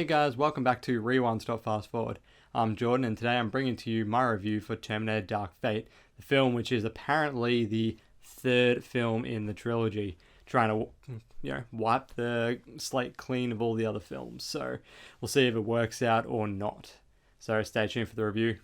Hey guys, welcome back to Rewinds Fast Forward. I'm Jordan, and today I'm bringing to you my review for Terminator Dark Fate, the film which is apparently the third film in the trilogy, trying to wipe the slate clean of all the other films. So we'll see if it works out or not. So stay tuned for the review.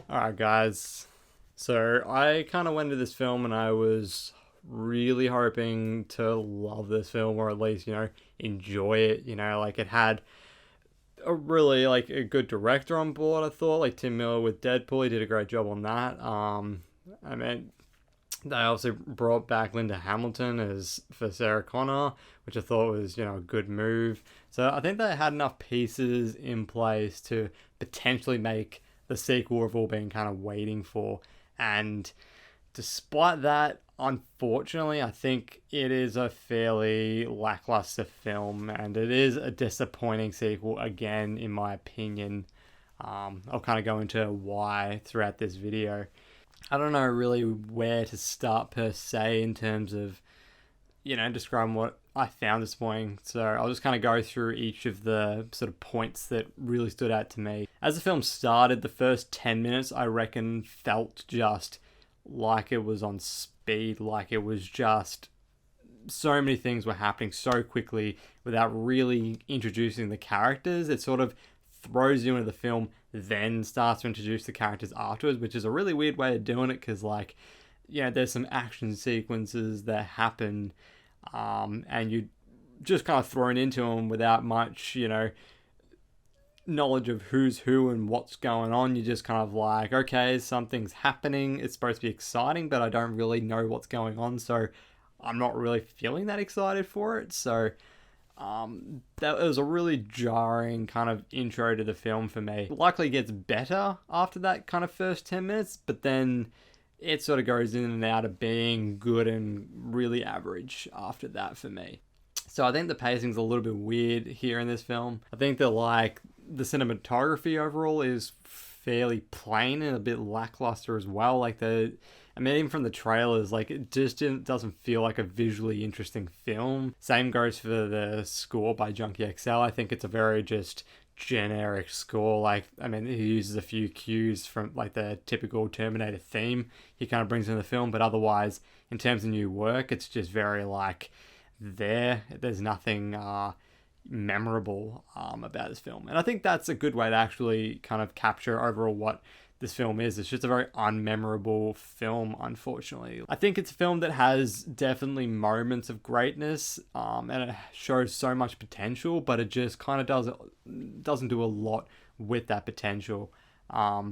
Alright guys, so I kind of went into this film and I was really hoping to love this film, or at least, enjoy it. Like, it had a really, a good director on board, I thought. Like, Tim Miller with Deadpool, he did a great job on that. I mean, they obviously brought back Linda Hamilton for Sarah Connor, which I thought was, a good move. So I think they had enough pieces in place to potentially make the sequel we've all been kind of waiting for. And despite that, unfortunately, I think it is a fairly lackluster film, and it is a disappointing sequel again, in my opinion. I'll kind of go into why throughout this video. I don't know really where to start per se in terms of, describing what I found this morning. So I'll just kind of go through each of the sort of points that really stood out to me. As the film started, the first 10 minutes, I reckon, felt just like it was on speed, like it was just so many things were happening so quickly without really introducing the characters. It sort of throws you into the film, then starts to introduce the characters afterwards, which is a really weird way of doing it, because there's some action sequences that happen, and you just kind of thrown into them without much, knowledge of who's who and what's going on. You're just kind of like, okay, something's happening, it's supposed to be exciting, but I don't really know what's going on, so I'm not really feeling that excited for it. So that was a really jarring kind of intro to the film for me. It likely gets better after that kind of first 10 minutes, but then it sort of goes in and out of being good and really average after that for me. So I think the pacing's a little bit weird here in this film. I think that the cinematography overall is fairly plain and a bit lackluster as well. Even from the trailers, it just doesn't feel like a visually interesting film. Same goes for the score by Junkie XL. I think it's a very just generic score. He uses a few cues from the typical Terminator theme he kind of brings in the film, but otherwise, in terms of new work, it's just very there's nothing memorable about this film. And I think that's a good way to actually kind of capture overall what this film is. It's just a very unmemorable film, unfortunately. I think it's a film that has definitely moments of greatness, and it shows so much potential, but it just kind of doesn't do a lot with that potential. I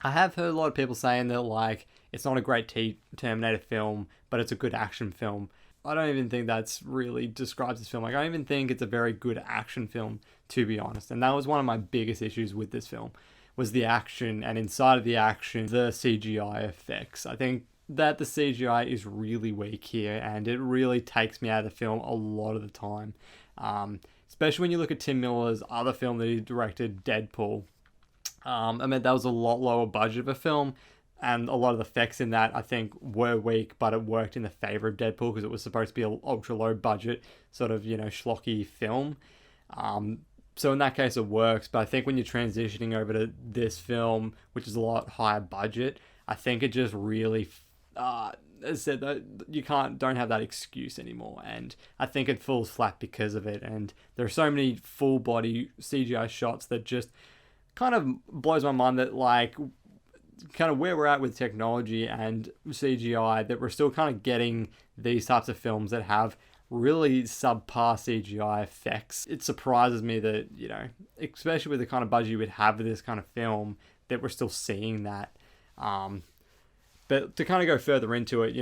have heard a lot of people saying that it's not a great Terminator film, but it's a good action film. I don't even think that's really describes this film. I don't even think it's a very good action film, to be honest. And that was one of my biggest issues with this film, was the action, and inside of the action, the CGI effects. I think that the CGI is really weak here, and it really takes me out of the film a lot of the time. Especially when you look at Tim Miller's other film that he directed, Deadpool. That was a lot lower budget of a film, and a lot of the effects in that, I think, were weak, but it worked in the favor of Deadpool because it was supposed to be an ultra low budget sort of, schlocky film. So in that case, it works. But I think when you're transitioning over to this film, which is a lot higher budget, I think it just really, as I said, you don't have that excuse anymore. And I think it falls flat because of it. And there are so many full body CGI shots that just kind of blows my mind that kind of where we're at with technology and CGI, that we're still kind of getting these types of films that have really subpar CGI effects. It surprises me that, especially with the kind of budget you would have with this kind of film, that we're still seeing that. But to kind of go further into it,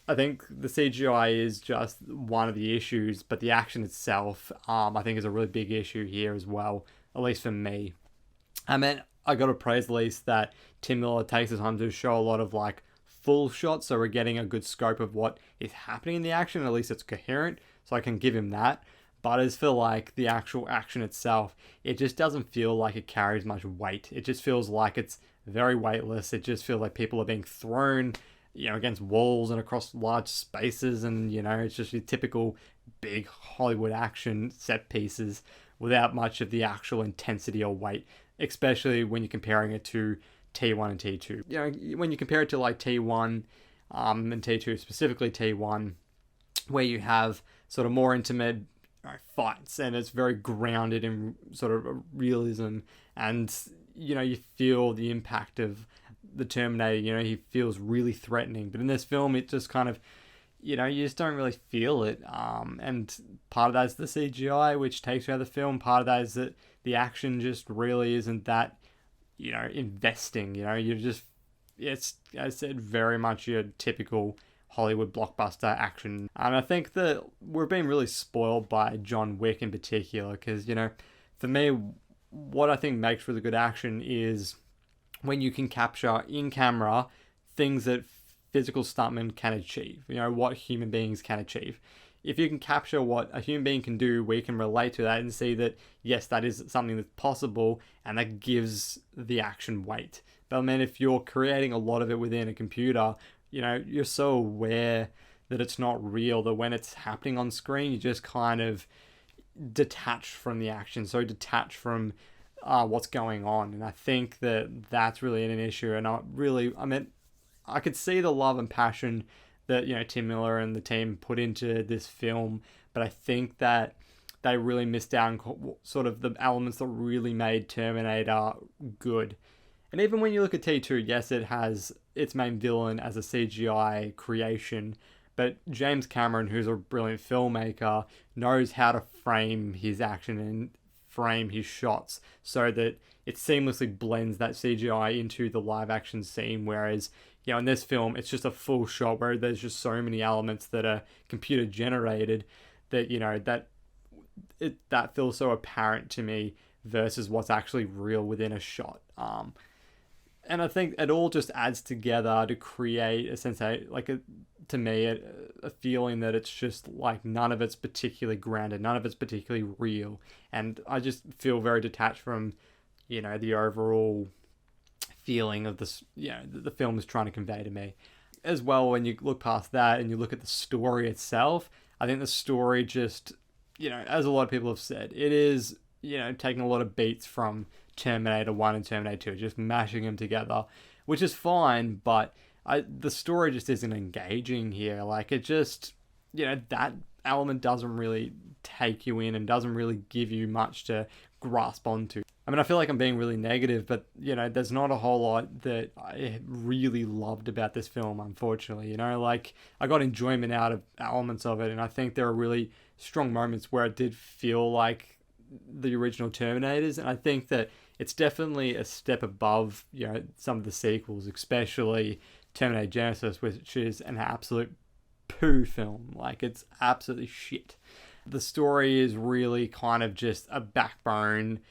I think the CGI is just one of the issues, but the action itself, I think, is a really big issue here as well, at least for me. I got to praise at least that Tim Miller takes his time to show a lot of full shots, so we're getting a good scope of what is happening in the action. At least it's coherent, so I can give him that. But as for the actual action itself, it just doesn't feel like it carries much weight. It just feels like it's very weightless. It just feels like people are being thrown against walls and across large spaces, and it's just your typical big Hollywood action set pieces without much of the actual intensity or weight, especially when you're comparing it to T1 and T2. When you compare it to like T1 and T2, specifically T1, where you have sort of more intimate fights, and it's very grounded in sort of realism, and you feel the impact of the Terminator. He feels really threatening, but in this film it just kind of you just don't really feel it, and part of that is the CGI, which takes you out of the film. Part of that is that the action just really isn't that investing. You're just, it's, as I said, very much your typical Hollywood blockbuster action. And I think that we're being really spoiled by John Wick in particular, because for me, what I think makes really good action is when you can capture in camera things that physical stuntmen can achieve, what human beings can achieve. If you can capture what a human being can do, we can relate to that and see that, yes, that is something that's possible, and that gives the action weight. But I mean, if you're creating a lot of it within a computer, you're so aware that it's not real, that when it's happening on screen, you just kind of detached from the action, so detached from what's going on. And I think that that's really an issue. And I could see the love and passion that Tim Miller and the team put into this film, but I think that they really missed out on sort of the elements that really made Terminator good. And even when you look at T2, yes, it has its main villain as a CGI creation, but James Cameron, who's a brilliant filmmaker, knows how to frame his action and frame his shots so that it seamlessly blends that CGI into the live action scene, whereas in this film, it's just a full shot where there's just so many elements that are computer generated that that feels so apparent to me versus what's actually real within a shot. And I think it all just adds together to create a sense of, to me, a feeling that it's just like none of it's particularly grounded, none of it's particularly real, and I just feel very detached from the overall feeling of this, that the film is trying to convey to me. As well, when you look past that and you look at the story itself, I think the story just, as a lot of people have said, it is, taking a lot of beats from Terminator 1 and Terminator 2, just mashing them together, which is fine, but the story just isn't engaging here. Like, it just, that element doesn't really take you in and doesn't really give you much to grasp onto. I mean, I feel like I'm being really negative, but, there's not a whole lot that I really loved about this film, unfortunately. I got enjoyment out of elements of it, and I think there are really strong moments where it did feel like the original Terminators, and I think that it's definitely a step above, some of the sequels, especially Terminator Genesis, which is an absolute poo film. Like, it's absolutely shit. The story is really kind of just a backbone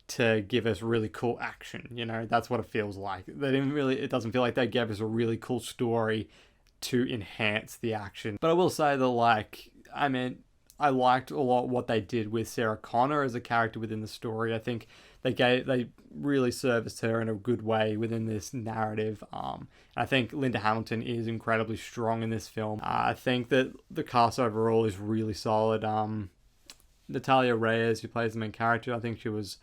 to give us really cool action. That's what it feels like. It doesn't feel like they gave us a really cool story to enhance the action. But I will say that, I liked a lot what they did with Sarah Connor as a character within the story. I think they really serviced her in a good way within this narrative. I think Linda Hamilton is incredibly strong in this film. I think that the cast overall is really solid. Natalia Reyes, who plays the main character, I think she was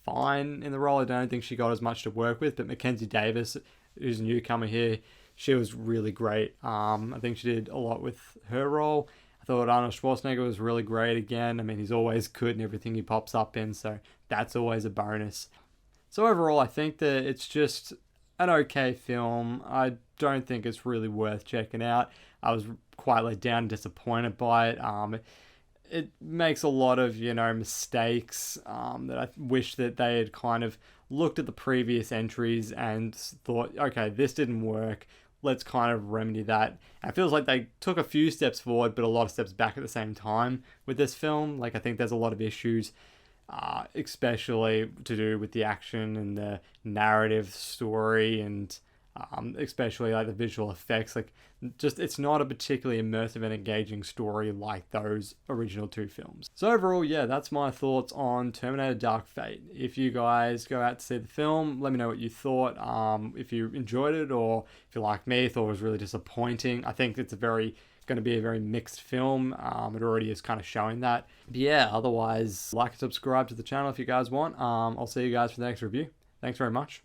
fine in the role. I don't think she got as much to work with, but Mackenzie Davis, who's a newcomer here, she was really great. I think she did a lot with her role. I thought Arnold Schwarzenegger was really great again. I mean, he's always good in everything he pops up in, so that's always a bonus. So overall, I think that it's just an okay film. I don't think it's really worth checking out. I was quite let down and disappointed by it. It makes a lot of, mistakes that I wish that they had kind of looked at the previous entries and thought, okay, this didn't work. Let's kind of remedy that. And it feels like they took a few steps forward, but a lot of steps back at the same time with this film. I think there's a lot of issues, especially to do with the action and the narrative story and especially like the visual effects. Like, just it's not a particularly immersive and engaging story like those original two films. So overall, yeah, that's my thoughts on Terminator Dark Fate. If you guys go out to see the film, let me know what you thought. If you enjoyed it, or if you like me, thought it was really disappointing. I think it's going to be a very mixed film. It already is kind of showing that. But yeah, otherwise, like and subscribe to the channel if you guys want. I'll see you guys for the next review. Thanks very much.